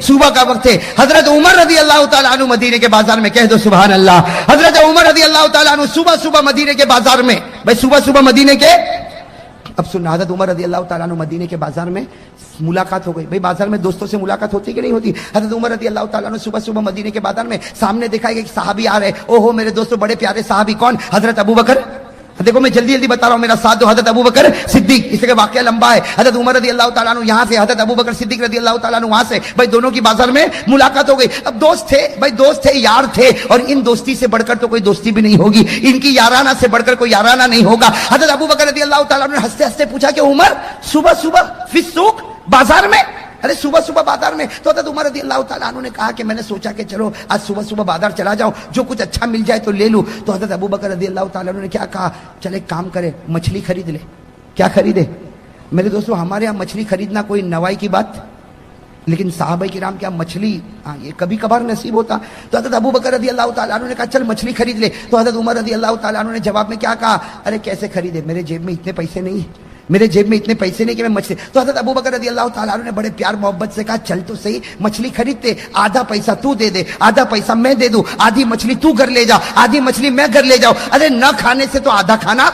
صبح کا وقت ہے. حضرت عمر رضی اللہ تعالیٰ عنہ مدینے کے بازار میں, کہہ دو سبحان اللہ, حضرت عمر رضی اللہ تعالیٰ عنہ صبح صبح مدینے کے بازار میں, بھائی صبح صبح مدینے کے, اب سننا, حضرت عمر رضی اللہ تعالیٰ عنہ مدینے کے بازار میں ملاقات ہو گئی. بھائی بازار میں دوستوں سے ملاقات ہوتی کہ نہیں ہوتی؟ حضرت عمر رضی اللہ تعالیٰ عنہ صبح صبح مدینے کے بازار میں سامنے دیکھا کہ صحابی آ رہے. او ہو میرے دوستوں, بڑے پیارے صحابی, کون؟ حضرت ابو بکر. دیکھو میں جلدی جلدی بتا رہا ہوں, میرا ساتھ دو. حضرت ابو بکر صدیق, اس کا واقعہ لمبا ہے. حضرت عمر رضی اللہ تعالیٰ عنہ یہاں سے, حضرت ابو بکر صدیق رضی اللہ تعالیٰ عنہ وہاں سے. بھائی دونوں کی بازار میں ملاقات ہو گئی. اب دوست تھے, بھائی دوست تھے, یار تھے, اور ان دوستی سے بڑھ کر تو کوئی دوستی بھی نہیں ہوگی, ان کی یارانہ سے بڑھ کر کوئی یارانہ نہیں ہوگا. حضرت ابو بکر رضی اللہ تعالیٰ عنہ نے ہنستے ہنستے پوچھا کہ عمر صبح صبح فی السوق, بازار میں, ارے صبح صبح بازار میں. تو حضرت عمر رضی اللہ تعالیٰ عنہ نے کہا کہ میں نے سوچا کہ چلو آج صبح صبح بازار چلا جاؤں, جو کچھ اچھا مل جائے تو لے لوں. تو حضرت ابو بکر رضی اللہ تعالیٰ عنہ نے کیا کہا, چل ایک کام کرے, مچھلی خرید لے. کیا خریدے؟ میرے دوستوں ہمارے یہاں مچھلی خریدنا کوئی نوائی کی بات, لیکن صحابہ کرام کیا مچھلی یہ کبھی کبھار نصیب ہوتا. تو حضرت ابو بکر رضی اللہ تعالیٰ عنہ نے کہا چل مچھلی خرید لے. تو حضرت عمر رضی اللہ تعالیٰ عنہ نے جواب میں کیا کہا, ارے کیسے خریدے, میرے جیب میں اتنے پیسے نہیں, میرے جیب میں اتنے پیسے نہیں کہ میں مچھلی. تو حضرت ابو بکر رضی اللہ تعالیٰ عنہ نے بڑے پیار محبت سے کہا چل تو صحیح, مچھلی خریدتے, آدھا پیسہ تو دے دے, آدھا پیسہ میں دے دوں, آدھی مچھلی تو گھر لے جا, آدھی مچھلی میں گھر لے جاؤ. ارے نہ کھانے سے تو آدھا کھانا.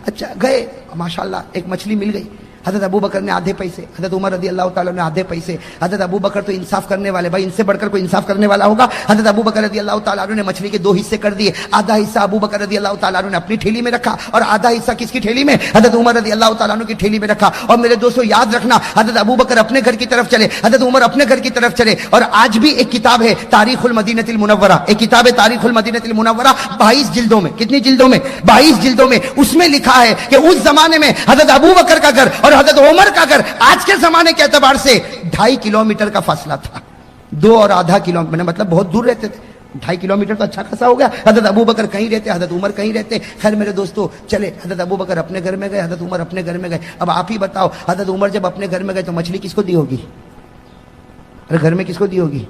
اچھا گئے, ماشاءاللہ ایک مچھلی مل گئی. حضرت ابو بکر نے آدھے پیسے, حضرت عمر رضی اللہ تعالیٰ نے آدھے پیسے. حضرت ابو بکر تو انصاف کرنے والے, بھائی ان سے بڑھ کر کوئی انصاف کرنے والا ہوگا. حضرت ابو بکر رضی اللہ تعالیٰ نے مچھلی کے دو حصے کر دیے. آدھا حصہ ابو بکر رضی اللہ تعالیٰ نے اپنی ٹھیلی میں رکھا, اور آدھا حصہ کس کی ٹھیلی میں؟ حضرت عمر رضی اللہ تعالیٰ کی ٹھیلی میں رکھا. اور میرے دوستوں یاد رکھنا, حضرت ابو بکر اپنے گھر کی طرف چلے, حضرت عمر اپنے گھر کی طرف چلے. اور آج بھی ایک کتاب ہے تاریخ المدینہ المنورہ, ایک کتاب ہے تاریخ المدینہ المنورہ, 22 جلدوں میں. کتنی جلدوں میں؟ 22 جلدوں میں. اس میں لکھا ہے کہ اس زمانے میں حضرت ابو بکر کا گھر اور حضرت عمر کا گھر آج کے زمانے کے اعتبار سے 2.5 کلومیٹر کا فاصلہ تھا. 2.5 کلومیٹر, مطلب بہت دور رہتے تھے. 2.5 کلومیٹر تو اچھا خاصا ہو گیا. حضرت ابو بکر کہیں رہتے, حضرت عمر کہیں رہتے. خیر میرے دوستو چلے, حضرت ابو بکر اپنے گھر میں گئے, حضرت عمر اپنے گھر میں گئے. اب آپ ہی بتاؤ, حضرت عمر جب اپنے گھر میں گئے تو مچھلی کس کو دی ہوگی؟ ارے گھر میں کس کو دی ہوگی؟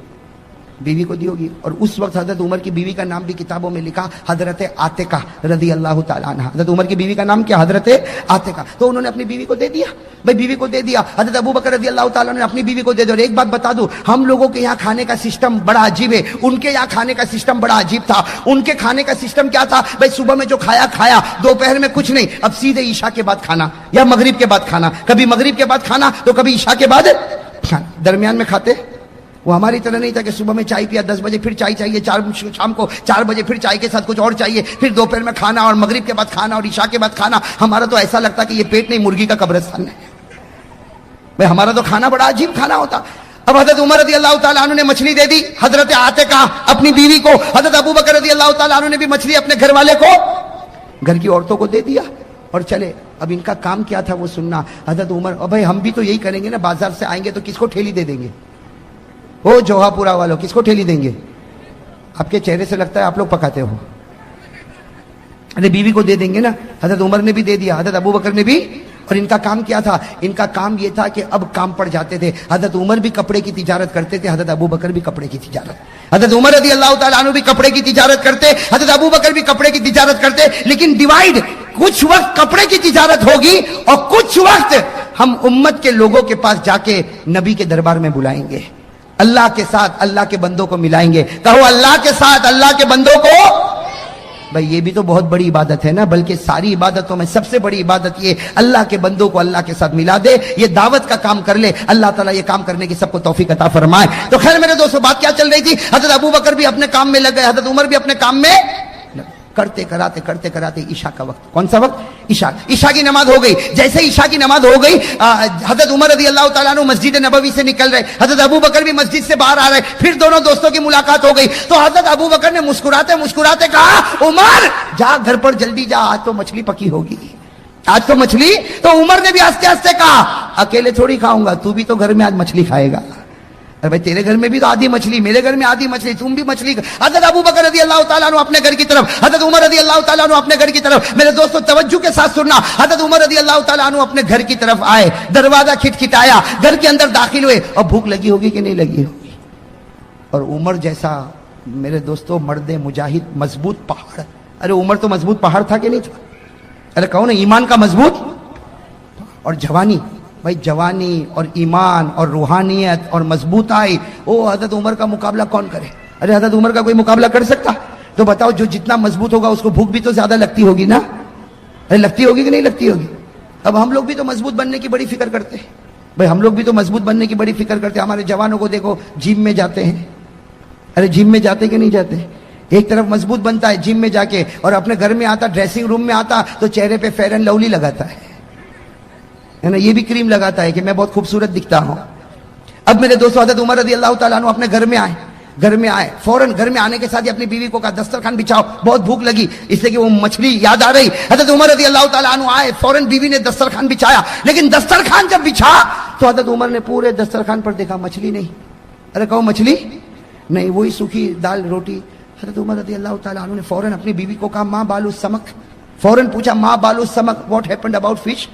بیوی کو دی ہوگی. اور اس وقت حضرت عمر کی بیوی کا نام بھی کتابوں میں لکھا حضرت عاتقہ رضی اللہ تعالیٰ عنہ. حضرت عمر کی بیوی کا نام کیا؟ حضرت عاتقہ. تو انہوں نے اپنی بیوی کو دے دیا, بھائی بیوی کو دے دیا. حضرت ابو بکر رضی اللہ تعالیٰ نے اپنی بیوی کو دے دیا. اور ایک بات بتا دوں, ہم لوگوں کے یہاں کھانے کا سسٹم بڑا عجیب ہے, ان کے یہاں کھانے کا سسٹم بڑا عجیب تھا. ان کے کھانے کا سسٹم کیا تھا؟ بھائی صبح میں جو کھایا کھایا, دوپہر میں کچھ نہیں, اب سیدھے عشاء کے بعد کھانا یا مغرب کے بعد کھانا. کبھی مغرب کے بعد کھانا تو کبھی عشاء کے بعد کھانا. درمیان میں کھاتے وہ ہماری طرح نہیں تھا کہ صبح میں چائے پیا, 10 بجے پھر چائے چاہیے, شام کو 4 بجے پھر چائے کے ساتھ کچھ اور چاہیے, پھر دوپہر میں کھانا اور مغرب کے بعد کھانا اور عشاء کے بعد کھانا. ہمارا تو ایسا لگتا کہ یہ پیٹ نہیں مرغی کا قبرستان ہے. بھائی ہمارا تو کھانا بڑا عجیب کھانا ہوتا. اب حضرت عمر رضی اللہ تعالیٰ عنہ نے مچھلی دے دی حضرت عاتقہ اپنی بیوی کو. حضرت ابو بکر رضی اللہ تعالیٰ عنہ نے بھی مچھلی اپنے گھر والے کو, گھر کی عورتوں کو دے دیا اور چلے. اب ان کا کام کیا تھا وہ سننا. حضرت عمر, اور بھائی ہم بھی تو یہی کریں گے نا, بازار سے آئیں گے تو کس کو ٹھیلی دے دیں گے؟ وہ جوہا پورا والوں کس کو ٹھیلی دیں گے؟ آپ کے چہرے سے لگتا ہے آپ لوگ پکاتے ہو. ارے بیوی کو دے دیں گے نا. حضرت عمر نے بھی دے دیا, حضرت ابو بکر نے بھی. اور ان کا کام کیا تھا؟ ان کا کام یہ تھا کہ اب کام پڑ جاتے تھے. حضرت عمر بھی کپڑے کی تجارت کرتے تھے, حضرت ابو بکر بھی کپڑے کی تجارت. حضرت عمر رضی اللہ تعالیٰ عنہ بھی کپڑے کی تجارت کرتے, حضرت ابو بکر بھی کپڑے کی تجارت کرتے. لیکن ڈیوائیڈ, کچھ وقت کپڑے کی تجارت ہوگی اور کچھ وقت ہم امت کے لوگوں کے پاس جا کے نبی کے دربار میں بلائیں گے, اللہ کے ساتھ اللہ کے بندوں کو ملائیں گے. کہو اللہ کے ساتھ اللہ کے بندوں کو. بھائی یہ بھی تو بہت بڑی عبادت ہے نا, بلکہ ساری عبادتوں میں سب سے بڑی عبادت یہ اللہ کے بندوں کو اللہ کے ساتھ ملا دے. یہ دعوت کا کام کر لے, اللہ تعالیٰ یہ کام کرنے کی سب کو توفیق عطا فرمائے. تو خیر میرے دوستو بات کیا چل رہی تھی؟ حضرت ابو بکر بھی اپنے کام میں لگ گئے, حضرت عمر بھی اپنے کام میں کرتے کراتے عشاء کا وقت. کون سا وقت؟ عشاء کی نماز ہو گئی. جیسے عشاء کی نماز ہو گئی, حضرت عمر رضی اللہ تعالیٰ عنہ مسجد نبوی سے نکل رہے, حضرت ابو بکر بھی مسجد سے باہر آ رہے. پھر دونوں دوستوں کی ملاقات ہو گئی. تو حضرت ابو بکر نے مسکراتے کہا, عمر جا گھر پر جلدی جا, آج تو مچھلی پکی ہوگی, آج تو مچھلی. تو عمر نے بھی ہنستے ہنستے کہا, اکیلے تھوڑی کھاؤں گا, تو بھی تو گھر میں آج مچھلی کھائے گا. ارے بھائی تیرے گھر میں بھی تو آدھی مچھلی, میرے گھر میں آدھی مچھلی, تم بھی مچھلی. حضرت ابو بکر رضی اللہ تعالیٰ عنہ اپنے گھر کی طرف, حضرت عمر رضی اللہ تعالیٰ عنہ اپنے گھر کی طرف. میرے دوستو توجہ کے ساتھ سننا. حضرت عمر رضی اللہ تعالیٰ عنہ اپنے گھر کی طرف آئے, دروازہ کھٹکھٹایا, گھر کے اندر داخل ہوئے. اور بھوک لگی ہوگی کہ نہیں لگی ہوگی؟ اور عمر جیسا میرے دوستو مرد مجاہد, مضبوط پہاڑ. ارے عمر تو مضبوط پہاڑ تھا کہ نہیں تھا؟ ارے کہو نا, ایمان کا مضبوط اور جوانی. بھائی جوانی اور ایمان اور روحانیت اور مضبوطائی، حضرت عمر کا مقابلہ کون کرے؟ ارے حضرت عمر کا کوئی مقابلہ کر سکتا؟ تو بتاؤ جو جتنا مضبوط ہوگا اس کو بھوک بھی تو زیادہ لگتی ہوگی نا؟ ارے لگتی ہوگی کہ نہیں لگتی ہوگی؟ اب ہم لوگ بھی تو مضبوط بننے کی بڑی فکر کرتے ہیں بھائی، ہم لوگ بھی تو مضبوط بننے کی بڑی فکر کرتے ہیں. ہمارے جوانوں کو دیکھو جم میں جاتے ہیں. ارے جم میں جاتے کہ نہیں جاتے؟ ایک طرف مضبوط بنتا ہے جم میں جا کے، اور اپنے گھر میں آتا، ڈریسنگ روم میں آتا تو چہرے پہ فیئر اینڈ لولی لگاتا ہے نا، یہ بھی کریم لگاتا ہے کہ میں بہت خوبصورت دکھتا ہوں. اب میرے دوستو حضرت عمر رضی اللہ تعالیٰ عنہ اپنے گھر میں آئے فوراً گھر میں آنے کے ساتھ ہی اپنی بیوی کو کہا دسترخوان بچھاؤ، بہت بھوک لگی، اس لیے کہ وہ مچھلی یاد آ رہی. حضرت عمر رضی اللہ تعالیٰ عنہ آئے، فوراً بیوی نے دسترخوان بچھایا، لیکن دسترخوان جب بچھا تو حضرت عمر نے پورے دسترخوان پر دیکھا مچھلی نہیں. ارے کہو مچھلی نہیں، وہی سوکھی دال روٹی. حضرت عمر رضی اللہ تعالیٰ عنہ نے فوراً اپنی بیوی کو کہا ماں بالو سمک، فوراً پوچھا ماں بالو سمک، واٹ ہیپنڈ اباؤٹ فش؟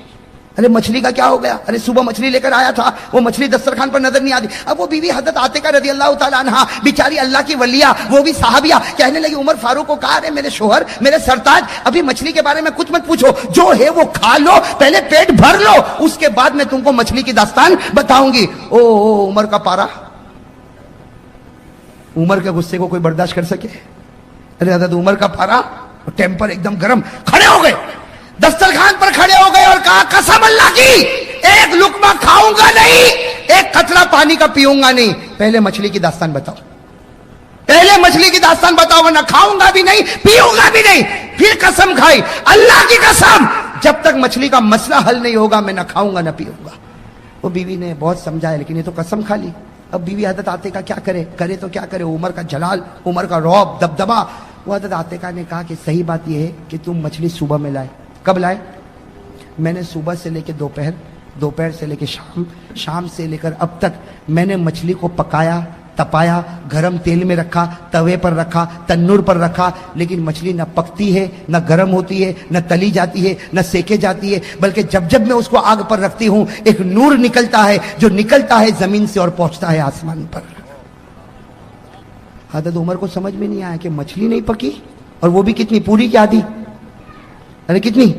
ارے مچھلی کا کیا ہو گیا؟ ارے صبح مچھلی لے کر آیا تھا، وہ مچھلی دسترخوان پر نظر نہیں آتی. اب وہ بیوی حضرت عاتقہ رضی اللہ تعالیٰ عنہ بیچاری اللہ کی ولیہ، وہ بھی صحابیہ، کہنے لگی عمر فاروق کو کہا، ارے میرے شوہر، میرے سرتاج، ابھی مچھلی کے بارے میں کچھ مت پوچھو، جو ہے وہ کھا لو، پہلے پیٹ بھر لو، اس کے بعد میں تم کو مچھلی کی داستان بتاؤں گی. او عمر کا پارا، عمر کے غصے کو کوئی برداشت کر سکے؟ ارے حضرت عمر کا پارا، ٹیمپر ایک دم گرم، کھڑے ہو گئے، دسترخوان پر کھڑے ہو گئے اور کہا قسم اللہ کی ایک لقمہ کھاؤں گا نہیں، ایک قطرہ پانی کا پیوں گا نہیں، پہلے مچھلی کی داستان بتاؤ، پہلے مچھلی کی داستان بتاؤ، ورنہ کھاؤں گا بھی نہیں پیوں گا بھی نہیں. پھر قسم کھائی، اللہ کی قسم جب تک مچھلی کا مسئلہ حل نہیں ہوگا میں نہ کھاؤں گا نہ پیوں گا. وہ بیوی نے بہت سمجھایا لیکن یہ تو قسم کھا لی. اب بیوی حضرت عاتقہ کیا کرے تو کیا کرے؟ عمر کا جلال، عمر کا رعب، دبدبا. وہ حضرت عاتقہ نے کہا کہ صحیح بات یہ ہے کہ تم مچھلی صبح میں لائے. کب لائے؟ میں نے صبح سے لے کے دوپہر سے لے کے شام سے لے کر اب تک میں نے مچھلی کو پکایا، تپایا، گرم تیل میں رکھا، توے پر رکھا، تنور پر رکھا، لیکن مچھلی نہ پکتی ہے، نہ گرم ہوتی ہے، نہ تلی جاتی ہے، نہ سیکے جاتی ہے، بلکہ جب میں اس کو آگ پر رکھتی ہوں ایک نور نکلتا ہے جو نکلتا ہے زمین سے اور پہنچتا ہے آسمان پر. حضرت عمر کو سمجھ میں نہیں آیا کہ مچھلی نہیں پکی، اور وہ بھی کتنی، پوری کی آدھی. ارے کتنی؟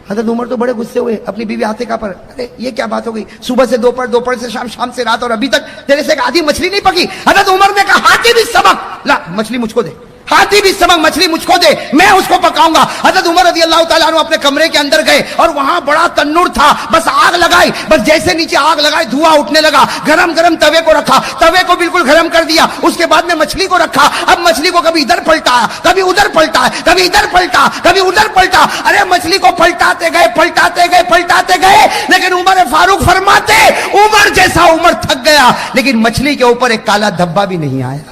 حضرت عمر تو بڑے غصے ہوئے اپنی بیوی عاتقہ پر. ارے یہ کیا بات ہو گئی؟ صبح سے دوپہر سے شام سے رات، اور ابھی تک تیرے سے ایک آدھی مچھلی نہیں پکی. حضرت عمر نے کہا ہاتھی بھی سبق لا، مچھلی مجھ کو دے، ہاتھی بھی سبق، مچھلی مجھ کو دے، میں اس کو پکاؤں گا. حضرت عمر رضی اللہ تعالیٰ عنہ اپنے کمرے کے اندر گئے اور وہاں بڑا تنور تھا، بس آگ لگائی، بس جیسے نیچے آگ لگائی دھواں اٹھنے لگا. گرم توے کو رکھا، توے کو بالکل گرم کر دیا، اس کے بعد میں مچھلی کو رکھا. اب مچھلی کو کبھی ادھر پلٹا، کبھی ادھر پلٹا، کبھی ادھر پلٹا، کبھی ادھر پلٹا. ارے مچھلی کو پلٹاتے گئے، لیکن عمر فاروق فرماتے عمر جیسا عمر تھک گیا لیکن مچھلی کے اوپر ایک کالا دھبا بھی نہیں آیا.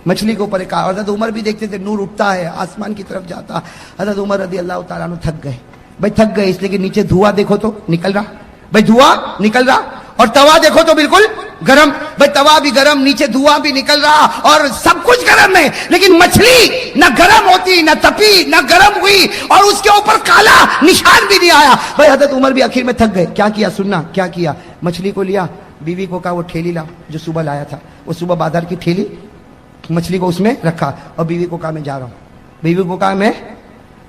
مچھلی کے اوپر ایک، حضرت عمر بھی دیکھتے تھے نور اٹھتا ہے آسمان کی طرف جاتا. حضرت عمر رضی اللہ تعالیٰ عنہ تھک گئے اس لیے کہ نیچے دھواں دیکھو تو نکل رہا، اور توا دیکھو تو بالکل گرم. بھائی توا بھی گرم، نیچے دھواں بھی نکل رہا اور سب کچھ گرم ہے، لیکن مچھلی نہ گرم ہوتی، نہ تپی، نہ گرم ہوئی، اور اس کے اوپر کالا نشان بھی نہیں آیا. بھائی حضرت عمر بھی آخر میں تھک گئے. کیا کیا سننا؟ کیا کیا؟ مچھلی کو لیا، بیوی کو کہا وہ ٹھیلی لاؤ جو صبح لایا تھا، وہ صبح بازار کی ٹھیلی، مچھلی کو اس میں رکھا، اور بیوی کو کہا میں جا رہا ہوں. بیوی کو کہا میں،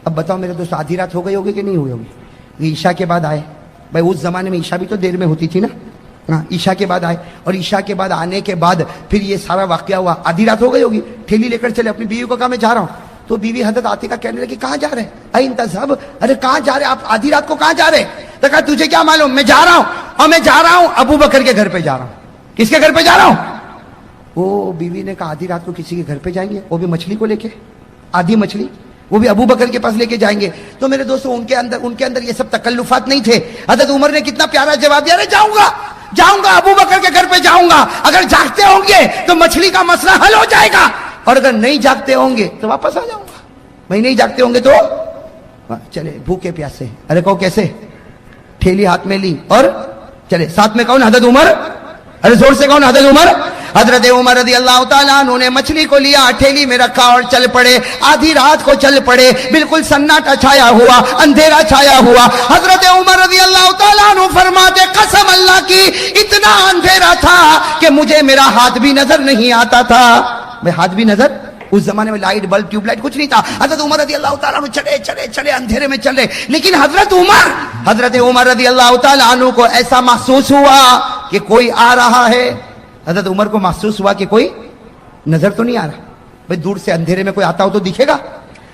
اب بتاؤ میرے دوست آدھی رات ہو گئی ہوگی کہ نہیں ہوئی ہوگی؟ عشاء کے بعد آئے. بھائی اس زمانے میں عشاء بھی تو دیر میں ہوتی تھی نا. ہاں عشاء کے بعد آئے، اور عشاء کے بعد آنے کے بعد پھر یہ سارا واقعہ ہوا. آدھی رات ہو گئی ہوگی، ٹھیلی لے کر چلے. اپنی بیوی کو کہا میں جا رہا ہوں. تو بیوی حضرت عاتقہ کہنے لگی کہاں جا رہے؟ این تذهب، ارے کہاں جا رہے آپ آدھی رات کو؟ کہاں جا رہے؟ تو کہا تجھے کیا معلوم، میں جا رہا ہوں، اور میں جا رہا ہوں ابو بکر کے گھر پہ جا رہا ہوں. کس کے گھر پہ جا رہا ہوں؟ وہ بیوی نے کہا آدھی رات کو کسی کے گھر پہ جائیں گے، وہ بھی مچھلی کو لے کے، آدھی مچھلی، وہ بھی ابو بکر کے پاس لے کے جائیں گے. تو میرے دوستو ان کے اندر یہ سب تکلفات نہیں تھے. حضرت عمر نے کتنا پیارا جواب دیا، ارے جاؤں گا ابو بکر کے گھر پہ جاؤں گا، اگر جاگتے ہوں گے تو مچھلی کا مسئلہ حل ہو جائے گا، اور اگر نہیں جاگتے ہوں گے تو واپس آ جاؤں گا. بھائی نہیں جاگتے ہوں گے تو چلے بھوکے پیاسے. ارے کہو کیسے؟ ٹھیلی ہاتھ میں لی اور چلے. ساتھ میں کون؟ حضرت عمر. ارے زور سے کون؟ حضرت عمر. حضرت عمر رضی اللہ تعالیٰ عنہ نے مچھلی کو لیا، ٹھیلی میں رکھا اور چل پڑے. آدھی رات کو چل پڑے، بالکل سناٹا چھایا ہوا، اندھیرا چھایا ہوا. حضرت عمر رضی اللہ تعالیٰ عنہ فرماتے قسم اللہ کی اتنا اندھیرا تھا کہ مجھے میرا ہاتھ بھی نظر نہیں آتا تھا. میں ہاتھ بھی نظر اس زمانے میں لائٹ بلب ٹیوب لائٹ کچھ نہیں تھا. حضرت عمر رضی اللہ تعالیٰ عنہ چلے چلے چلے اندھیرے میں چلے, لیکن حضرت عمر رضی اللہ تعالیٰ عنہ کو ایسا محسوس ہوا کہ کوئی آ رہا ہے. حضرت عمر کو محسوس ہوا کہ کوئی نظر تو نہیں آ رہا, بھئی دور سے اندھیرے میں کوئی آتا ہو تو دکھے گا.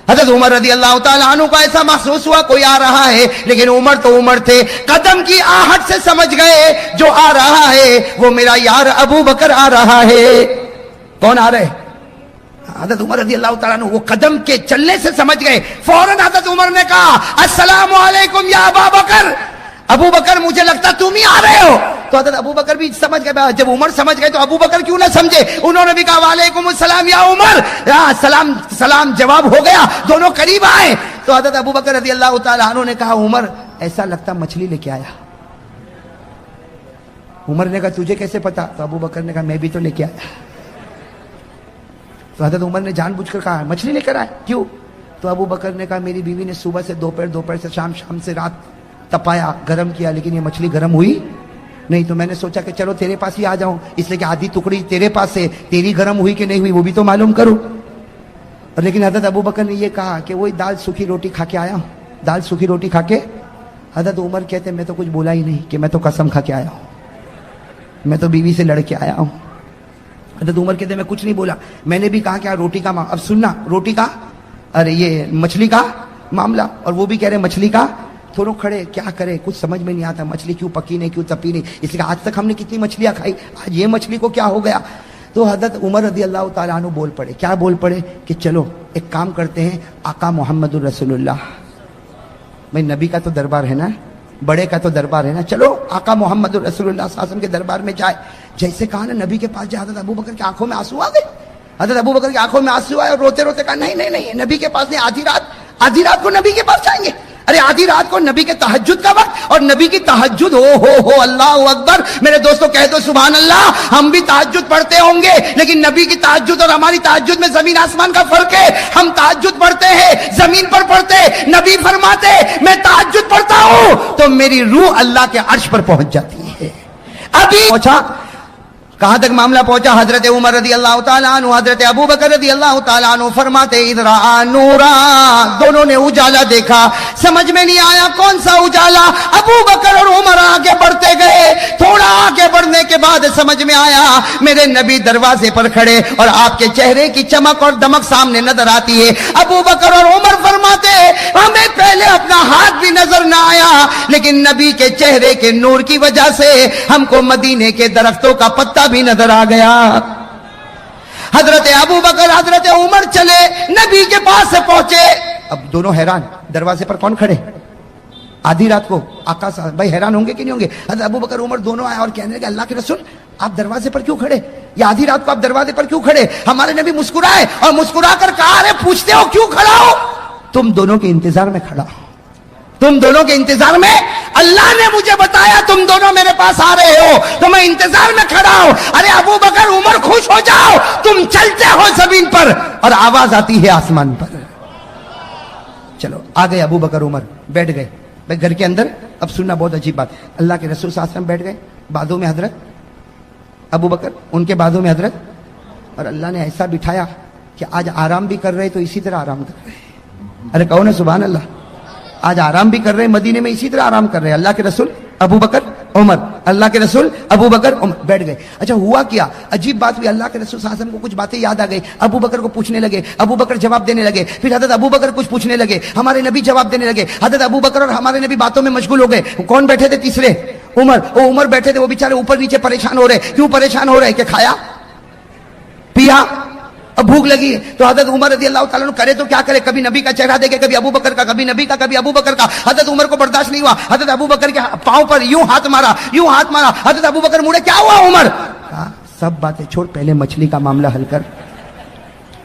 حضرت عمر رضی اللہ تعالیٰ عنہ کو ایسا محسوس ہوا کوئی آ رہا ہے, لیکن عمر تو عمر تھے, قدم کی آہٹ سے سمجھ گئے جو آ رہا ہے وہ میرا یار ابو بکر آ رہا ہے. کون آ رہے؟ حضرت عمر رضی اللہ تعالیٰ عنہ وہ قدم کے چلنے سے سمجھ گئے. فوراً حضرت عمر نے کہا السلام علیکم یا ابا بکر, ابو بکر مجھے لگتا تم ہی آ رہے ہو. تو حضرت ابو بکر بھی سمجھ گئے, جب عمر سمجھ گئے تو ابو بکر کیوں نہ سمجھے, انہوں نے بھی کہا وعلیکم السلام یا عمر, سلام سلام جواب ہو گیا, دونوں قریب آئے. تو حضرت ابو بکر رضی اللہ تعالیٰ عنہ نے کہا عمر ایسا لگتا مچھلی لے کے آیا. عمر نے کہا تجھے کیسے پتا؟ تو ابو بکر نے کہا میں بھی تو لے کے آیا. تو حضرت عمر نے جان بوجھ کر کہا مچھلی لے کر آئے, کیوں؟ تو ابو بکر نے کہا میری بیوی نے صبح سے دوپہر, دوپہر سے شام, شام سے رات تپایا, گرم کیا, لیکن یہ مچھلی گرم ہوئی نہیں. تو میں نے سوچا کہ چلو تیرے پاس ہی آ جاؤں, اس لیے کہ آدھی ٹکڑی تیرے پاس ہے, تیری گرم ہوئی کہ نہیں ہوئی وہ بھی تو معلوم کروں. اور لیکن حضرت ابو بکر نے یہ کہا کہ وہی دال سوکھی روٹی کھا کے آیا ہوں, دال سوکھی روٹی کھا کے. حضرت عمر کہتے میں تو کچھ بولا ہی نہیں کہ میں تو قسم کھا کے آیا ہوں, میں تو بیوی سے لڑ کے آیا ہوں. حضرت عمر کہتے میں کچھ نہیں بولا, میں نے بھی کہا کہ روٹی کا اب سننا, روٹی کا ارے یہ مچھلی کا معاملہ, اور وہ بھی کہہ رہے مچھلی کا. تھوڑوں کھڑے, کیا کرے کچھ سمجھ میں نہیں آتا, مچھلی کیوں پکی نہیں, کیوں تپی نہیں, اس لیے آج تک ہم نے کتنی مچھلیاں کھائی, آج یہ مچھلی کو کیا ہو گیا. تو حضرت عمر رضی اللہ تعالیٰ عنہ بول پڑے, کیا بول پڑے کہ چلو ایک کام کرتے ہیں, آقا محمد الرسول اللہ, بھائی نبی کا تو دربار ہے نا, بڑے کا تو دربار ہے نا, چلو آقا محمد الرسول اللہ صلی اللہ علیہ وسلم کے دربار میں جائے. جیسے کہا نا نبی کے پاس جائے, حضرت ابو بکر کی آنکھوں میں آنسو آ گئے. حضرت ابو بکر کی آنکھوں میں آنسو آئے اور روتے روتے کہا نہیں نہیں نہیں, نبی کے پاس نہیں, آدھی رات کو نبی کے پاس جائیں گے. ارے آدھی رات کو نبی کے تہجد کا وقت, اور نبی کی تہجد ہو اللہ اکبر. میرے دوستو کہہ دو سبحان اللہ, ہم بھی تہجد پڑھتے ہوں گے, لیکن نبی کی تہجد اور ہماری تہجد میں زمین آسمان کا فرق ہے. ہم تہجد پڑھتے ہیں زمین پر پڑھتے, نبی فرماتے میں تہجد پڑھتا ہوں تو میری روح اللہ کے عرش پر پہنچ جاتی ہے. ابھی پہنچا, کہاں تک معاملہ پہنچا؟ حضرت عمر رضی اللہ تعالیٰ عنہ, حضرت ابو بکر رضی اللہ تعالیٰ عنہ فرماتے ادرا نورا, دونوں نے اجالا دیکھا, سمجھ میں نہیں آیا کون سا اجالا. ابو بکر اور عمر آگے بڑھتے گئے, تھوڑا آگے بڑھنے کے بعد سمجھ میں آیا میرے نبی دروازے پر کھڑے اور آپ کے چہرے کی چمک اور دمک سامنے نظر آتی ہے. ابو بکر اور عمر فرماتے ہمیں پہلے اپنا ہاتھ بھی نظر نہ آیا, لیکن نبی کے چہرے کے نور کی وجہ سے ہم کو مدینے کے درختوں کا پتا بھی نظر آ گیا. حضرت ابو بکر حضرت عمر چلے, نبی کے پاس سے پہنچے. اب دونوں حیران, دروازے پر کون کھڑے آدھی رات کو, آقا صاحب, بھائی حیران ہوں گے کہ نہیں ہوں گے. حضرت ابو بکر عمر دونوں آئے اور کہنے لگے اللہ کے رسول آپ دروازے پر کیوں کھڑے, یا آدھی رات کو آپ دروازے پر کیوں کھڑے؟ ہمارے نبی مسکرائے اور مسکرا کر کہا ارے پوچھتے ہو کیوں کھڑا ہو؟ تم دونوں کے انتظار میں کھڑا ہوں, تم دونوں کے انتظار میں, اللہ نے مجھے بتایا تم دونوں میرے پاس آ رہے ہو تو میں انتظار میں کھڑا ہوں. ارے ابو بکر عمر خوش ہو جاؤ, تم چلتے ہو زمین پر اور آواز آتی ہے آسمان پر. چلو آ گئے ابو بکر عمر, بیٹھ گئے بھائی گھر کے اندر. اب سننا بہت عجیب بات, اللہ کے رسول صلی اللہ علیہ وسلم بیٹھ گئے, بازوں میں حضرت ابو بکر, ان کے بازوں میں حضرت, اور اللہ نے ایسا بٹھایا کہ آج آرام بھی کر رہے تو اسی طرح آرام کر رہے. ارے کہو نا سبحان اللہ, آج آرام بھی کر رہے ہیں مدینے میں اسی طرح آرام کر رہے ہیں. اللہ کے رسول ابو بکر عمر, اللہ کے رسول ابو بکر عمر بیٹھ گئے. اچھا ہوا کیا, عجیب بات ہوئی, اللہ کے رسول صلی اللہ علیہ وسلم کو کچھ باتیں یاد آ گئی, ابو بکر کو پوچھنے لگے, ابو بکر جواب دینے لگے, پھر حضرت ابو بکر کچھ پوچھنے لگے, ہمارے نبی جواب دینے لگے. حضرت ابو بکر اور ہمارے نبی باتوں میں مشغول ہو گئے. کون بیٹھے تھے تیسرے؟ عمر. وہ عمر بیٹھے تھے, وہ بیچارے اوپر نیچے پریشان ہو رہے. کیوں پریشان ہو رہے کہ کھایا پیا, اب بھوک لگی. تو حضرت عمر رضی اللہ تعالیٰ عنہ کرے تو کیا کرے, کبھی نبی کا چہرہ دیکھے, کبھی ابو بکر کا, کبھی نبی کا, کبھی ابو بکر کا. حضرت عمر کو برداشت نہیں ہوا, حضرت ابو بکر کے پاؤں پر یوں ہاتھ مارا, یوں ہاتھ مارا. حضرت ابو بکر مڑے, کیا ہوا عمر؟ کہا سب باتیں چھوڑ, پہلے مچھلی کا معاملہ حل کر.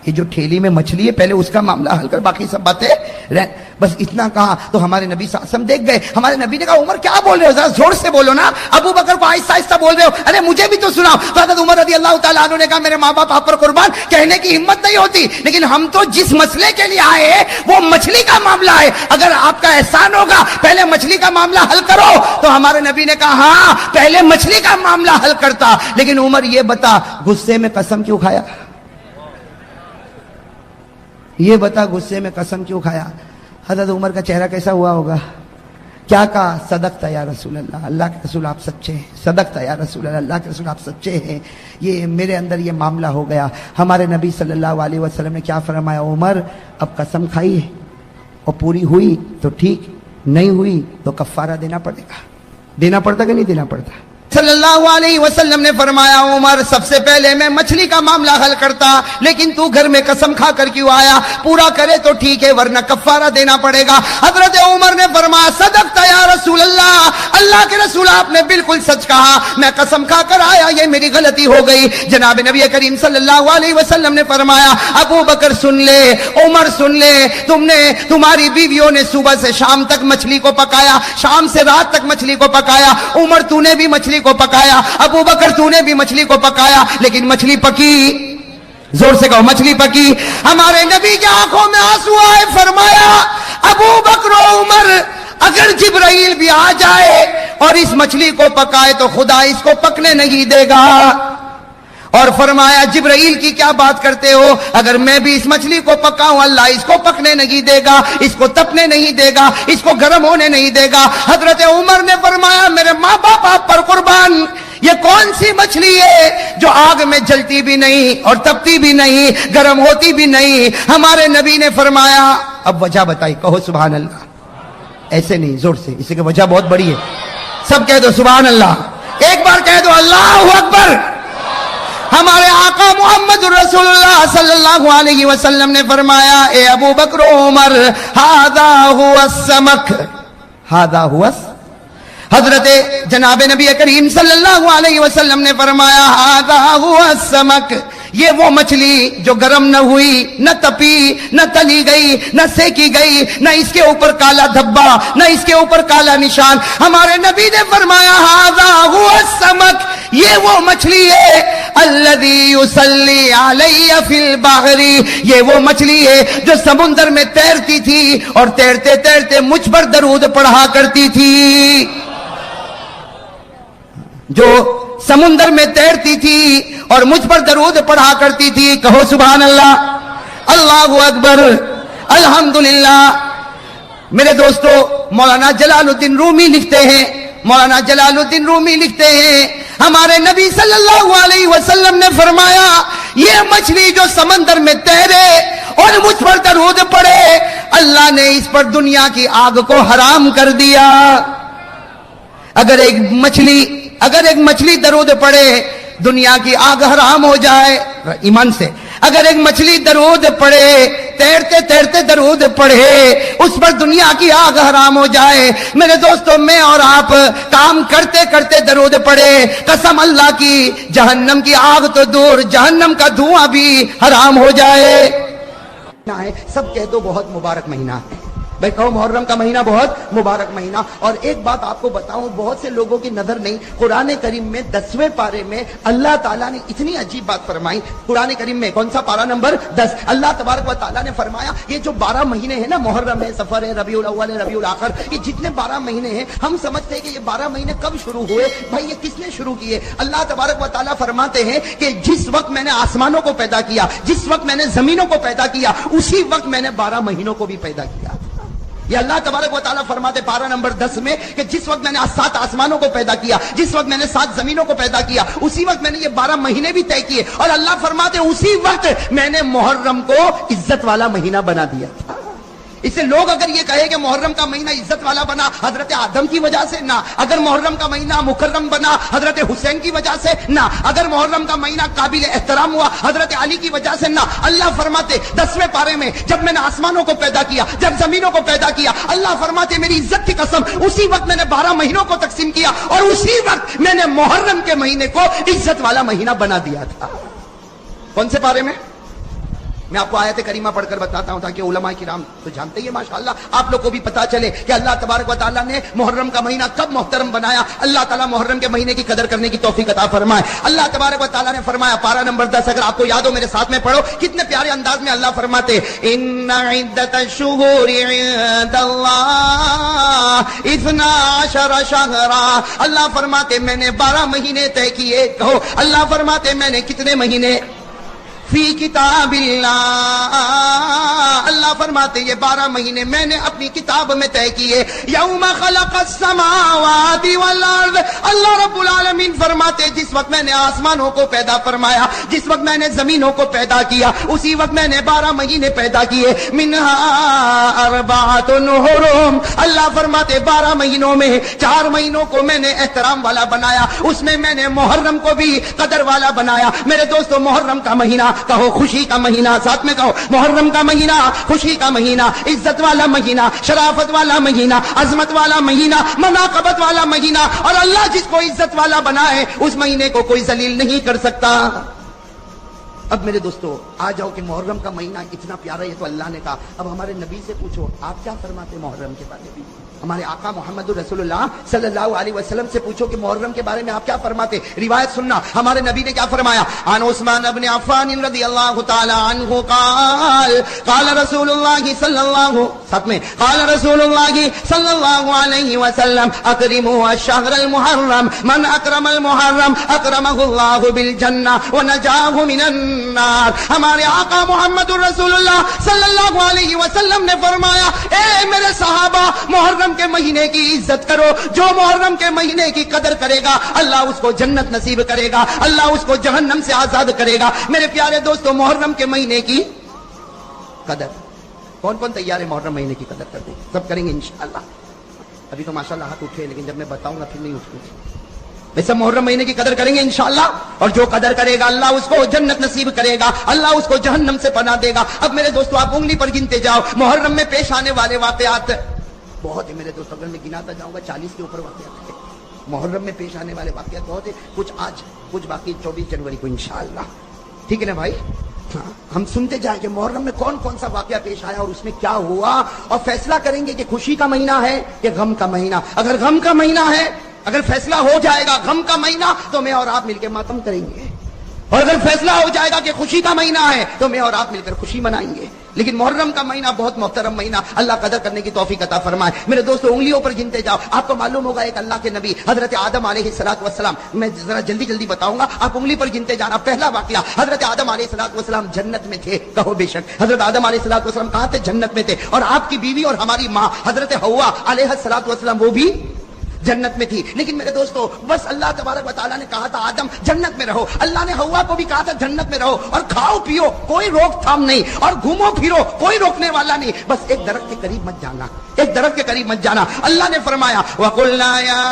یہ جو ٹھیلی میں مچھلی ہے پہلے اس کا معاملہ حل کر, باقی سب باتیں رہ. بس اتنا کہا تو ہمارے نبی صلی اللہ علیہ وسلم دیکھ گئے. ہمارے نبی نے کہا عمر کیا بول رہے ہو, ذرا زور سے بولو نا, ابو بکر کو آہستہ آہستہ بول رہے ہو, ارے مجھے بھی تو سناؤ. تو حضرت عمر رضی اللہ تعالیٰ عنہ نے کہا میرے ماں باپ آپ پر قربان, کہنے کی ہمت نہیں ہوتی, لیکن ہم تو جس مسئلے کے لیے آئے ہیں وہ مچھلی کا معاملہ ہے, اگر آپ کا احسان ہوگا پہلے مچھلی کا معاملہ حل کرو. تو ہمارے نبی نے کہا ہاں پہلے مچھلی کا معاملہ حل کرتا, لیکن عمر یہ بتا غصے میں قسم کیوں کھایا؟ یہ بتا غصے میں قسم کیوں کھایا؟ حضرت عمر کا چہرہ کیسا ہوا ہوگا؟ کیا کہا؟ صدقتا یا رسول اللہ، اللہ کے رسول آپ سچے ہیں، صدقتا یا رسول اللہ، اللہ کے رسول آپ سچے ہیں، یہ میرے اندر یہ معاملہ ہو گیا۔ ہمارے نبی صلی اللہ علیہ وسلم نے کیا فرمایا؟ عمر اب قسم کھائی ہے اور پوری ہوئی تو ٹھیک، نہیں ہوئی تو کفارہ دینا پڑے گا۔ دینا پڑتا کہ نہیں دینا پڑتا؟ صلی اللہ علیہ وسلم نے فرمایا عمر سب سے پہلے میں مچھلی کا معاملہ حل کرتا، لیکن تو گھر میں قسم کھا کر کیوں آیا؟ پورا کرے تو ٹھیک ہے ورنہ کفارہ دینا پڑے گا۔ حضرت عمر نے فرمایا صدقت یا رسول اللہ، اللہ کے رسول آپ نے بالکل سچ کہا، میں قسم کھا کر آیا، یہ میری غلطی ہو گئی۔ جناب نبی کریم صلی اللہ علیہ وسلم نے فرمایا ابو بکر سن لے، عمر سن لے، تمہاری بیویوں نے صبح سے شام تک مچھلی کو پکایا، شام سے رات تک مچھلی کو پکایا، عمر تو نے بھی مچھلی کو پکایا، ابو بکر تو نے بھی مچھلی کو پکایا، لیکن مچھلی پکی، زور سے کہو مچھلی پکی۔ ہمارے نبی کی آنکھوں میں آنسو آئے، فرمایا ابو بکر و عمر اگر جبرائیل بھی آ جائے اور اس مچھلی کو پکائے تو خدا اس کو پکنے نہیں دے گا۔ اور فرمایا جبرائیل کی کیا بات کرتے ہو، اگر میں بھی اس مچھلی کو پکاؤں اللہ اس کو پکنے نہیں دے گا، اس کو تپنے نہیں دے گا، اس کو گرم ہونے نہیں دے گا۔ حضرت عمر نے فرمایا میرے ماں باپ آپ پر قربان، یہ کون سی مچھلی ہے جو آگ میں جلتی بھی نہیں اور تپتی بھی نہیں، گرم ہوتی بھی نہیں؟ ہمارے نبی نے فرمایا اب وجہ بتائی، کہو سبحان اللہ، ایسے نہیں زور سے، اس کی وجہ بہت بڑی ہے، سب کہہ دو سبحان اللہ، ایک بار کہہ دو اللہ اکبر۔ ہمارے آقا محمد رسول اللہ صلی اللہ علیہ وسلم نے فرمایا اے ابو بکر و عمر ہذا هو السمک، ہذا هو حضرت جناب نبی کریم صلی اللہ علیہ وسلم نے فرمایا ہذا هو السمک، یہ وہ مچھلی جو گرم نہ ہوئی، نہ تپی، نہ تلی گئی، نہ سیکی گئی، نہ اس کے اوپر کالا دھبا، نہ اس کے اوپر کالا نشان۔ ہمارے نبی نے فرمایا ھذا ھو السمک، یہ وہ مچھلی ہے الذی یصلی علی فی البحر، یہ وہ مچھلی ہے جو سمندر میں تیرتی تھی اور تیرتے تیرتے مجھ پر درود پڑھا کرتی تھی، جو سمندر میں تیرتی تھی اور مجھ پر درود پڑھا کرتی تھی، کہو سبحان اللہ، اللہ اکبر، الحمدللہ۔ میرے دوستو مولانا جلال الدین رومی لکھتے ہیں، مولانا جلال الدین رومی لکھتے ہیں ہمارے نبی صلی اللہ علیہ وسلم نے فرمایا یہ مچھلی جو سمندر میں تیرے اور مجھ پر درود پڑے اللہ نے اس پر دنیا کی آگ کو حرام کر دیا۔ اگر ایک مچھلی درود پڑے دنیا کی آگ حرام ہو جائے، ایمان سے اگر ایک مچھلی درود پڑے، تیرتے تیرتے درود پڑھے، اس پر دنیا کی آگ حرام ہو جائے، میرے دوستو میں اور آپ کام کرتے کرتے درود پڑھے، قسم اللہ کی جہنم کی آگ تو دور، جہنم کا دھواں بھی حرام ہو جائے۔ سب کہہ دو بہت مبارک مہینہ ہے، بھائی کہو محرم کا مہینہ بہت مبارک مہینہ۔ اور ایک بات آپ کو بتاؤں، بہت سے لوگوں کی نظر نہیں، قرآن کریم میں 10ویں پارے میں اللہ تعالیٰ نے اتنی عجیب بات فرمائی۔ قرآن کریم میں کون سا پارہ نمبر 10، اللہ تبارک و تعالیٰ نے فرمایا یہ جو 12 مہینے ہیں نا، محرم ہے، سفر ہے، ربیع الاول ہے، ربیع الاخر، یہ جتنے 12 مہینے ہیں ہم سمجھتے ہیں کہ یہ 12 مہینے کب شروع ہوئے، بھائی یہ کس نے شروع کیے؟ اللہ تبارک و تعالیٰ فرماتے ہیں کہ جس وقت میں نے آسمانوں کو پیدا کیا، جس وقت میں نے زمینوں کو پیدا کیا، اسی وقت میں نے 12 مہینوں کو بھی پیدا کیا۔ یہ اللہ تبارک و تعالیٰ فرماتے پارہ نمبر 10 میں کہ جس وقت میں نے 7 آسمانوں کو پیدا کیا، جس وقت میں نے 7 زمینوں کو پیدا کیا، اسی وقت میں نے یہ 12 مہینے بھی طے کیے، اور اللہ فرماتے اسی وقت میں نے محرم کو عزت والا مہینہ بنا دیا تھا۔ اس سے لوگ اگر یہ کہے کہ محرم کا مہینہ عزت والا بنا حضرت آدم کی وجہ سے، نہ، اگر محرم کا مہینہ مکرم بنا حضرت حسین کی وجہ سے، نہ، اگر محرم کا مہینہ قابل احترام ہوا حضرت علی کی وجہ سے، نہ۔ اللہ فرماتے 10ویں پارے میں جب میں نے آسمانوں کو پیدا کیا، جب زمینوں کو پیدا کیا، اللہ فرماتے میری عزت کی قسم اسی وقت میں نے 12 مہینوں کو تقسیم کیا اور اسی وقت میں نے محرم کے مہینے کو عزت والا مہینہ بنا دیا تھا۔ کون سے پارے میں؟ میں آپ کو آیت کریمہ پڑھ کر بتاتا ہوں تاکہ علماء کرام تو جانتے ہی ماشاءاللہ آپ لوگ کو بھی پتا چلے کہ اللہ تبارک و تعالیٰ نے محرم کا مہینہ کب محترم بنایا۔ اللہ تعالیٰ محرم کے مہینے کی قدر کرنے کی توفیق عطا فرمائے۔ اللہ تبارک و تعالیٰ نے فرمایا پارہ نمبر 10، اگر آپ کو یاد ہو میرے ساتھ میں پڑھو، کتنے پیارے انداز میں اللہ فرماتے ان عدت الشہور عند اللہ 12 شہرا، اللہ فرماتے میں نے 12 مہینے طے کیے۔ کہو اللہ فرماتے میں نے کتنے مہینے؟ فی کتاب اللہ، اللہ فرماتے یہ 12 مہینے میں نے اپنی کتاب میں طے کیے. یوم خلق السماوات والارض، اللہ رب العالمین فرماتے جس وقت میں نے آسمانوں کو پیدا فرمایا، جس وقت میں نے زمینوں کو پیدا کیا، اسی وقت میں نے 12 مہینے پیدا کیے. منہا اربعۃ حرم، اللہ فرماتے 12 مہینوں میں 4 مہینوں کو میں نے احترام والا بنایا، اس میں نے محرم کو بھی قدر والا بنایا. میرے دوستو محرم کا مہینہ کہو خوشی کا مہینہ، ساتھ میں کہو محرم کا مہینہ خوشی کا مہینہ، عزت والا مہینہ، شرافت والا مہینہ، عظمت والا مہینہ، مناقبت والا مہینہ. اور اللہ جس کو عزت والا بنائے اس مہینے کو کوئی ذلیل نہیں کر سکتا. اب میرے دوستو آ جاؤ کہ محرم کا مہینہ اتنا پیارا ہے تو اللہ نے کہا. اب ہمارے نبی سے پوچھو آپ کیا فرماتے محرم کے بارے میں. ہمارے آقا محمد رسول اللہ صلی اللہ علیہ وسلم سے پوچھو کہ محرم کے بارے میں آپ کیا فرماتے. روایت سننا ہمارے نبی نے کیا فرمایا. عن عثمان بن عفان رضی اللہ تعالی عنہ قال قال رسول اللہ صلی اللہ ساتھ میں قال رسول اللہ صلی اللہ علیہ وسلم اکرموا الشہر المحرم من اکرم المحرم اکرمہ اللہ بالجنہ ونجاہ من النار. ہمارے آقا محمد رسول اللہ صلی اللہ علیہ وسلم نے فرمایا اے میرے صحابہ محرم کے مہینے کی عزت کرو. جو محرم کے مہینے کی قدر کرے گا اللہ اس کو جنت نصیب کرے گا، اللہ اس کو جہنم سے آزاد کرے گا. میرے پیارے دوستو محرم کے مہینے کی قدر کون کون تیار ہے محرم مہینے کی قدر کرنے؟ سب کریں گے انشاءاللہ. ابھی تو ماشاءاللہ ہاتھ اٹھے لیکن جب میں بتاؤں گا پھر نہیں اٹھوں گے. ویسے محرم مہینے کی قدر کریں گے انشاءاللہ، اور جو قدر کرے گا اللہ اس کو جنت نصیب کرے گا، اللہ اس کو جہنم سے پناہ دے گا. اب میرے دوستو آپ انگلی پر گنتے جاؤ محرم میں پیش آنے والے واقعات بہت ہے میرے دوست. اگر میں گناتا جاؤں گا 40 کے اوپر واقعات ہے. محرم میں پیش آنے والے واقعات بہت ہے، کچھ آج کچھ باقی 24 جنوری کو انشاءاللہ. ٹھیک ہے نا بھائی؟ ہم سنتے جائیں کہ محرم میں کون کون سا واقعہ پیش آیا اور اس میں کیا ہوا، اور فیصلہ کریں گے کہ خوشی کا مہینہ ہے کہ غم کا مہینہ. اگر غم کا مہینہ ہے، اگر فیصلہ ہو جائے گا غم کا مہینہ تو میں اور آپ مل کے ماتم کریں گے، اور اگر فیصلہ ہو جائے گا کہ خوشی کا مہینہ ہے تو میں اور آپ مل کر خوشی منائیں گے. لیکن محرم کا مہینہ بہت محترم مہینہ، اللہ قدر کرنے کی توفیق عطا فرمائے. میرے دوستو انگلیوں پر گنتے جاؤ. آپ کو معلوم ہوگا ایک اللہ کے نبی حضرت آدم علیہ السلام، میں ذرا جلدی بتاؤں گا، آپ انگلی پر گنتے جانا. پہلا واقعہ حضرت آدم علیہ السلام جنت میں تھے. کہو بے شک. حضرت آدم علیہ السلام کہاں تھے؟ جنت میں تھے. اور آپ کی بیوی اور ہماری ماں حضرت حوا علیہ السلام وہ بھی جنت میں تھی. لیکن میرے دوستو بس اللہ تبارک و تعالیٰ نے کہا تھا آدم جنت میں رہو. اللہ نے حوا کو بھی کہا تھا جنت میں رہو، اور کھاؤ پیو کوئی روک تھام نہیں، اور گھومو پھرو کوئی روکنے والا نہیں. بس ایک درخت کے قریب مت جانا، ایک درخت کے قریب مت جانا. اللہ نے فرمایا وَقُلْنَا يَا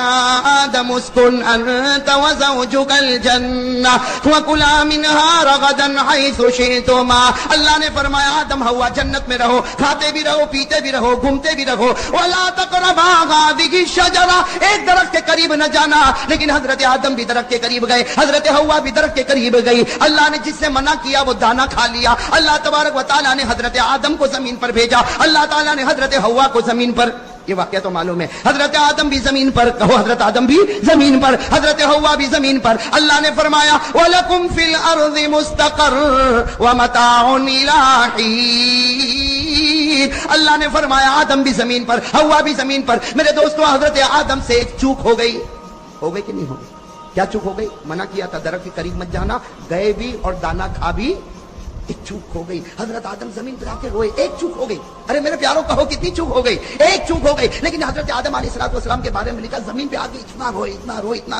آدَمُ اسْكُنْ أَنْتَ وَزَوْجُكَ الْجَنَّةَ وَكُلَا مِنْهَا رَغَدًا حَيْثُ شِئْتُمَا. اللہ نے فرمایا آدم حوا جنت میں رہو، کھاتے بھی رہو، پیتے بھی رہو، گھومتے بھی رہو. وَلَا تَقْرَبَا هَٰذِهِ الشَّجَرَةَ، ایک درخت کے قریب نہ جانا. لیکن حضرت آدم بھی درخت کے قریب گئے، حضرت حوا بھی درخت کے قریب گئی. اللہ نے جس سے منع کیا وہ دانا کھا لیا. اللہ تبارک و تعالیٰ نے حضرت آدم کو زمین پر بھیجا، اللہ تعالیٰ نے حضرت حوا کو زمین پر. یہ واقعہ تو معلوم ہے. حضرت آدم بھی زمین پر، کہو حضرت آدم بھی زمین پر، حضرت حوا بھی زمین پر. اللہ نے فرمایا وَلَكُمْ فِي الْأَرْضِ مُسْتَقَرٌّ وَمَتَاعٌ إِلَىٰ حِينٍ. اللہ نے فرمایا آدم بھی زمین پر، حوا بھی زمین پر. میرے دوستو حضرت آدم سے ایک چوک ہو گئی کہ نہیں ہو گئی؟ کیا چوک ہو گئی؟ منع کیا تھا درخت کے قریب مت جانا، گئے بھی اور دانا کھا بھی. ایک چوک ہو گئی. حضرت آدم زمین پر آ کے روئے. ایک چوک ہو گئی. ارے میرے پیاروں کہو کتنی چوک ہو گئی؟ ایک چوک ہو گئی. لیکن حضرت آدم علیہ السلام کے بارے میں لکھا زمین پہ آ کے اتنا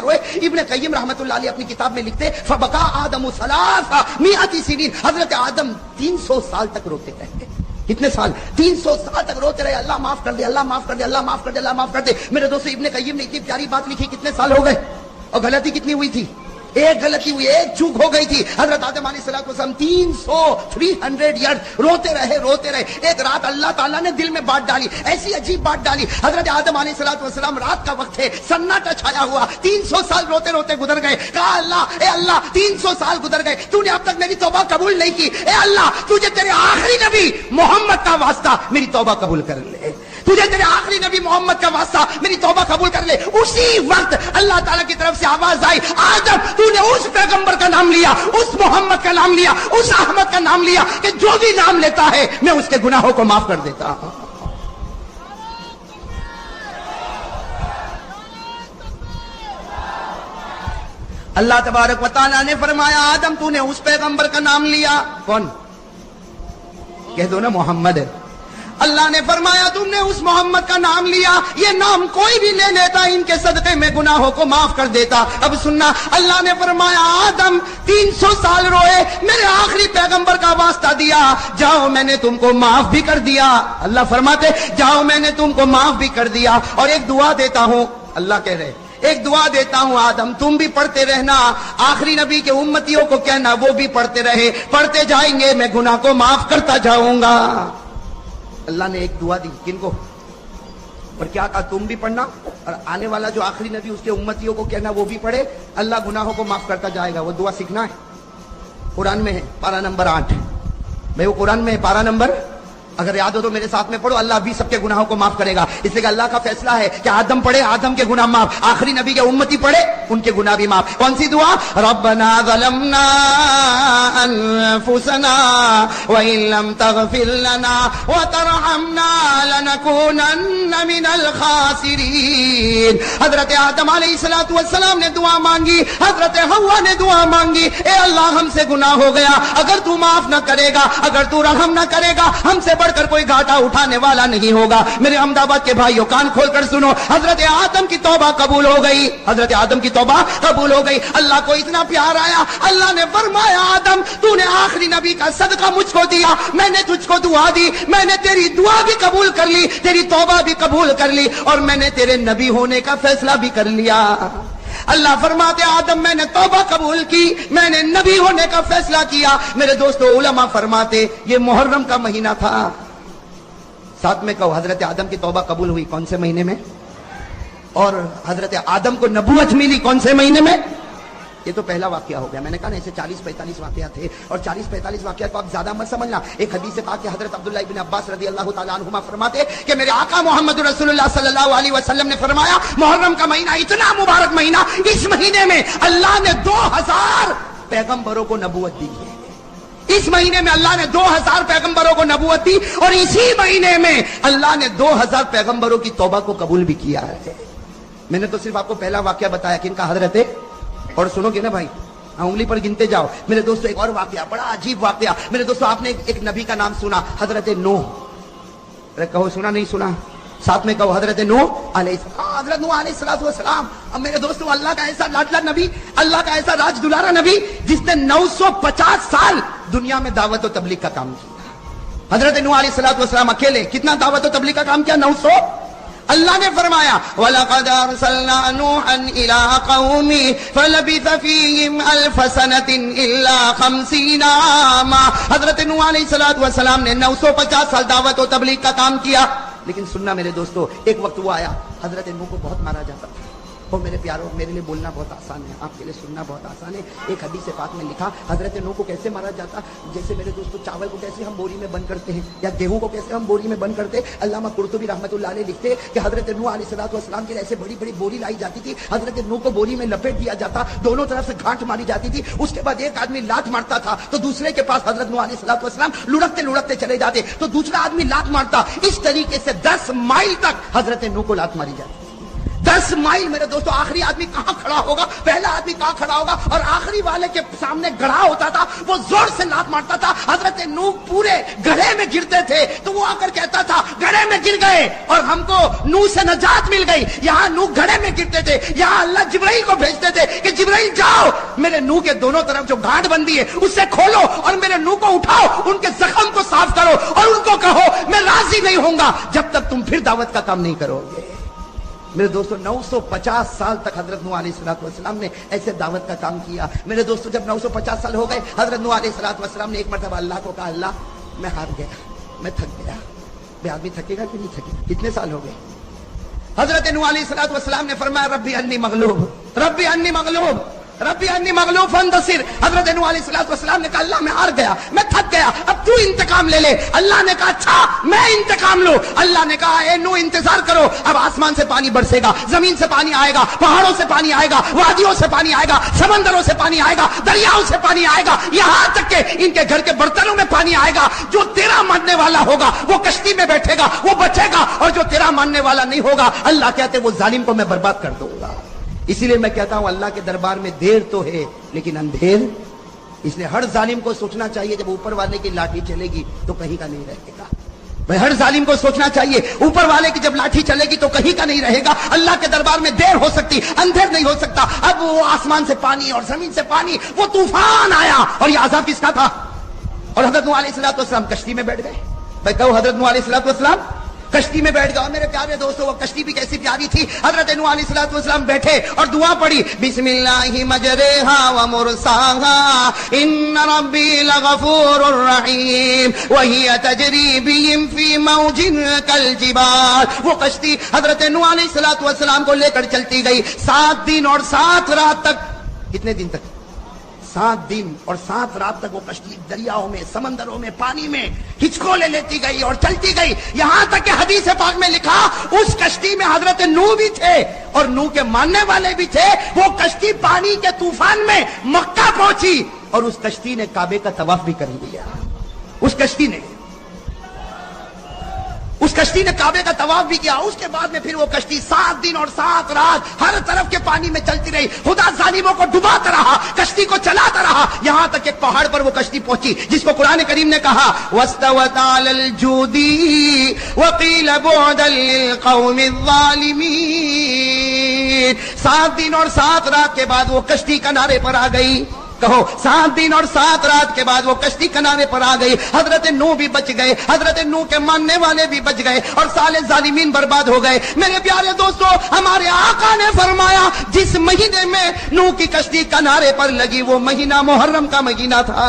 روئے. ابن قیم رحمۃ اللہ علیہ اپنی کتاب میں لکھتے فبکا آدم 300 سنین. حضرت آدم 300 سال تک روتے رہے. کتنے سال؟ 300 سال تک روتے رہے. اللہ معاف کر دے، اللہ معاف کر دے، اللہ معاف کر دے، اللہ معاف کر دے. میرے دوستو ابن قیم نے اتنی پیاری بات لکھی. کتنے سال ہو گئے؟ اور غلطی کتنی ہوئی تھی؟ ایک غلطی ہوئی، ایک چوک ہو گئی تھی. حضرت آدم علیہ السلام 300 ایئر روتے رہے. ایک رات اللہ تعالیٰ نے دل میں بات ڈالی، ایسی عجیب بات ڈالی. حضرت آدم علیہ السلام رات کا وقت ہے، سناٹا چھایا ہوا. 300 سال روتے گزر گئے. کہا اللہ، اے اللہ 300 سال گزر گئے، تو نے اب تک میری توبہ قبول نہیں کی. اے اللہ تجھے تیرے آخری نبی محمد کا واسطہ میری توبہ قبول کر لے. تجھے تیرے آخری نبی محمد کا واسطہ میری توبہ قبول کر لے. اسی وقت اللہ تعالیٰ کی طرف سے آواز آئی آدم تو نے اس پیغمبر کا نام لیا، اس محمد کا نام لیا، اس احمد کا نام لیا کہ جو بھی نام لیتا ہے میں اس کے گناہوں کو معاف کر دیتا ہوں. اللہ تبارک و تعالیٰ نے فرمایا آدم تو نے اس پیغمبر کا نام لیا، کون؟ کہہ دو نا محمد ہے۔ اللہ نے فرمایا تم نے اس محمد کا نام لیا، یہ نام کوئی بھی لے لیتا ان کے صدقے میں گناہوں کو معاف کر دیتا۔ اب سننا، اللہ نے فرمایا آدم 300 سال روئے، میرے آخری پیغمبر کا واسطہ دیا، جاؤ میں نے تم کو معاف بھی کر دیا۔ اللہ فرماتے جاؤ میں نے تم کو معاف بھی کر دیا، اور ایک دعا دیتا ہوں، اللہ کہہ رہے ایک دعا دیتا ہوں آدم تم بھی پڑھتے رہنا، آخری نبی کے امتیوں کو کہنا وہ بھی پڑھتے رہے، پڑھتے جائیں گے میں گناہ کو معاف کرتا جاؤں گا۔ اللہ نے ایک دعا دی، کن کو؟ اور کیا کہا تم بھی پڑھنا، اور آنے والا جو آخری نبی اس کے امتیوں کو کہنا وہ بھی پڑھے، اللہ گناہوں کو معاف کرتا جائے گا۔ وہ دعا سیکھنا ہے، قرآن میں ہے، پارہ نمبر 8 بھائی، وہ قرآن میں ہے پارہ نمبر، اگر یاد ہو تو میرے ساتھ میں پڑھو، اللہ بھی سب کے گناہوں کو معاف کرے گا۔ اس لیے کہ اللہ کا فیصلہ ہے کہ آدم پڑھے آدم کے گناہ معاف، آخری نبی کے امتی پڑھے ان کے گناہ بھی معاف۔ کون سی دعا؟ ربنا ظلمنا انفسنا وان لم تغفر لنا وترحمنا لنكونن من الخاسرین۔ حضرت آدم علیہ السلام نے دعا مانگی، حضرت حوا نے دعا مانگی، اے اللہ ہم سے گناہ ہو گیا، اگر تو معاف نہ کرے گا، اگر تو رحم نہ کرے گا، ہم سے بڑھ کر کوئی گھاٹا اٹھانے والا نہیں ہوگا۔ میرے احمد آباد کے بھائیوں کان کھول کر سنو، حضرت آدم کی توبہ قبول ہو گئی، حضرت آدم کی توبہ قبول ہو گئی۔ اللہ کو اتنا پیار آیا، اللہ نے فرمایا آدم تو نے آخری نبی کا صدقہ مجھ کو دیا، میں نے تجھ کو دعا دی، میں نے تیری دعا بھی قبول کر لی، تیری توبہ بھی قبول کر لی، اور میں نے تیرے نبی ہونے کا فیصلہ بھی کر لیا۔ اللہ فرماتے آدم میں نے توبہ قبول کی، میں نے نبی ہونے کا فیصلہ کیا۔ میرے دوستو علماء فرماتے یہ محرم کا مہینہ تھا، ساتھ میں کہو حضرت آدم کی توبہ قبول ہوئی کون سے مہینے میں، اور حضرت آدم کو نبوت ملی کون سے مہینے میں؟ یہ تو پہلا واقعہ ہو گیا۔ میں نے کہا نا ایسے 40-45 واقعات تھے، اور 40-45 واقعات کو آپ زیادہ مت سمجھنا۔ ایک حدیث پاک کہ حضرت عبداللہ ابن عباس رضی اللہ تعالیٰ عنہما فرماتے کہ میرے آقا محمد رسول اللہ صلی اللہ علیہ وسلم نے فرمایا محرم کا مہینہ اتنا مبارک مہینہ، اس مہینے میں اللہ نے 2000 پیغمبروں کو نبوت دی ہے۔ اس مہینے میں اللہ نے 2000 پیغمبروں کو نبوت دی، اور اسی مہینے میں اللہ نے 2000 پیغمبروں کی توبہ کو قبول بھی کیا ہے۔ میں نے تو صرف آپ کو پہلا واقعہ بتایا کن کا، حضرت، اور سنو گے نا بھائی، انگلی پر گنتے جاؤ۔ میرے دوستو ایک اور واقعہ، بڑا عجیب واقعہ۔ میرے دوستو آپ نے ایک نبی کا نام سنا، حضرت نوح، کہو سنا نہیں سنا، ساتھ میں کہو حضرت نوح علیہ السلام۔ حضرت نوح علیہ السلام، اب میرے دوستو اللہ کا ایسا لاڈلا نبی، اللہ کا ایسا راج دلارا نبی جس نے 950 سال دنیا میں دعوت و تبلیغ کا کام کیا۔ حضرت نوح علیہ السلام اکیلے کتنا دعوت و تبلیغ کا کام کیا؟ 900۔ اللہ نے فرمایا وَلَقَدْ أَرْسَلْنَا نُوحًا إِلَىٰ قَوْمِهِ فَلَبِثَ فِيهِمْ أَلْفَ سَنَةٍ إِلَّا 50 عَامًا۔ حضرت نوح علیہ السلام نے 950 سال دعوت و تبلیغ کا کام کیا۔ لیکن سننا میرے دوستو، ایک وقت وہ آیا حضرت نوح کو بہت مارا جاتا تھا۔ اور میرے پیاروں، میرے لیے بولنا بہت آسان ہے، آپ کے لیے سننا بہت آسان ہے۔ ایک حدیث پاک میں لکھا حضرت نوح کو کیسے مارا جاتا، جیسے میرے دوستو چاول کو کیسے ہم بوری میں بند کرتے ہیں، یا گیہوں کو کیسے ہم بوری میں بند کرتے ہیں۔ علامہ قرطبی رحمۃ اللہ علیہ لکھتے کہ حضرت نوح علیہ السلام کے ایسے بڑی بڑی بوری لائی جاتی تھی، حضرت نوح کو بوری میں لپیٹ دیا جاتا، دونوں طرف سے گھانٹ ماری جاتی تھی، اس کے بعد ایک آدمی لات مارتا تھا تو دوسرے کے پاس حضرت نوح علیہ السلام لڑکتے لڑکتے چلے جاتے تو دوسرا آدمی لات مارتا۔ اس طریقے سے 10 مائل تک حضرت نوح کو لات ماری جاتی۔ 10 مائل میرے دوستو، آخری آدمی کہاں کھڑا ہوگا، پہلا آدمی کہاں کھڑا ہوگا، اور آخری والے کے سامنے گڑھا ہوتا تھا، وہ زور سے لات مارتا تھا۔ حضرت نوح پورے گڑھے میں گرتے تھے تو وہ آ کر کہتا تھا گڑھے میں گر گئے اور ہم کو نوح سے نجات مل گئی۔ یہاں نوح گڑھے میں گرتے تھے، یہاں اللہ جبرائیل کو بھیجتے تھے کہ جبرائیل جاؤ میرے نوح کے دونوں طرف جو گھاٹ بندی ہے اس سے کھولو اور میرے نوح کو اٹھاؤ، ان کے زخم کو صاف کرو، اور ان کو کہو میں راضی نہیں ہوں گا جب تک تم پھر دعوت کا کام نہیں کرو گے۔ میرے دوستو 950 سال تک حضرت نوح علیہ السلام نے ایسے دعوت کا کام کیا۔ میرے دوستو جب 950 سال ہو گئے، حضرت نوح علیہ السلام نے ایک مرتبہ اللہ کو کہا اللہ میں ہار گیا، میں تھک گیا۔ بے آدمی تھکے گا کہ نہیں تھکے؟ کتنے سال ہو گئے؟ حضرت نوح علیہ السلام نے فرمایا ربی انی مغلوب، ربی انی مغلوب، ربی انی مغلوب فانتصر۔ حضرت نوح علیہ السلام نے کہا اللہ میں ہار گیا، میں تھک گیا، اب تو انتقام لے لے۔ اللہ نے کہا اچھا میں انتقام لوں۔ اللہ نے کہا اے نوح انتظار کرو، اب آسمان سے پانی برسے گا، زمین سے پانی آئے گا، پہاڑوں سے پانی آئے گا، وادیوں سے پانی آئے گا، سمندروں سے پانی آئے گا، دریاؤں سے پانی آئے گا، یہاں تک کہ ان کے گھر کے برتنوں میں پانی آئے گا۔ جو تیرا ماننے والا ہوگا وہ کشتی میں بیٹھے گا، وہ بچے گا، اور جو تیرا ماننے والا نہیں ہوگا اللہ کہتے وہ ظالم کو میں برباد کر دوں گا۔ اسی لیے میں کہتا ہوں اللہ کے دربار میں دیر تو ہے لیکن اندھیر، اس لیے ہر ظالم کو سوچنا چاہیے جب اوپر والے کی لاٹھی چلے گی تو کہیں کا نہیں رہے گا. بھائی ہر ظالم کو سوچنا چاہیے اوپر والے کی جب لاٹھی چلے گی تو کہیں کا نہیں رہے گا. اللہ کے دربار میں دیر ہو سکتی، اندھیر نہیں ہو سکتا. اب وہ آسمان سے پانی اور زمین سے پانی، وہ طوفان آیا اور یہ عذاب کس کا تھا؟ اور حضرت نوح علیہ السلام کشتی میں بیٹھ گئے. بھائی کہو حضرت نوح علیہ السلام کشتی میں بیٹھ گئے. میرے پیارے دوستو وہ کشتی بھی کیسی پیاری تھی. حضرت نوح علیہ السلام بیٹھے اور دعا پڑھی، بسم اللہ مجریہا ومرساہا ان ربی لغفور الرحیم وہی تجری بہم فی موج کالجبال. وہ کشتی حضرت نوح علیہ السلام کو لے کر چلتی گئی 7 دن اور 7 رات تک. کتنے دن تک؟ 7 دن اور 7 رات تک وہ کشتی دریاؤں میں، سمندروں میں، پانی میں ہچکولے لیتی گئی اور چلتی گئی، یہاں تک کہ حدیث پاک میں لکھا اس کشتی میں حضرت نوح بھی تھے اور نوح کے ماننے والے بھی تھے. وہ کشتی پانی کے طوفان میں مکہ پہنچی اور اس کشتی نے کعبے کا طواف بھی کر لیا. اس کشتی نے کعبے کا طواف بھی کیا. اس کے بعد میں پھر وہ کشتی 7 دن اور 7 رات ہر طرف کے پانی میں چلتی رہی. خدا ظالموں کو ڈباتا رہا، کشتی کو چلاتا رہا، یہاں تک ایک پہاڑ پر وہ کشتی پہنچی جس کو قرآن کریم نے کہا وَاسْتَوَتْ عَلَى الْجُودِي وَقِيلَ بُعْدًا لِلْقَوْمِ الظَّالِمِينَ. 7 دن اور 7 رات کے بعد وہ کشتی کنارے پر آ گئی. کہو 7 دن اور 7 رات کے بعد وہ کشتی کنارے پر آ گئی. حضرت نوح بھی بچ گئے، حضرت نوح کے ماننے والے بھی بچ گئے اور سارے ظالمین برباد ہو گئے. میرے پیارے دوستو ہمارے آقا نے فرمایا جس مہینے میں نوح کی کشتی کنارے پر لگی وہ مہینہ محرم کا مہینہ تھا.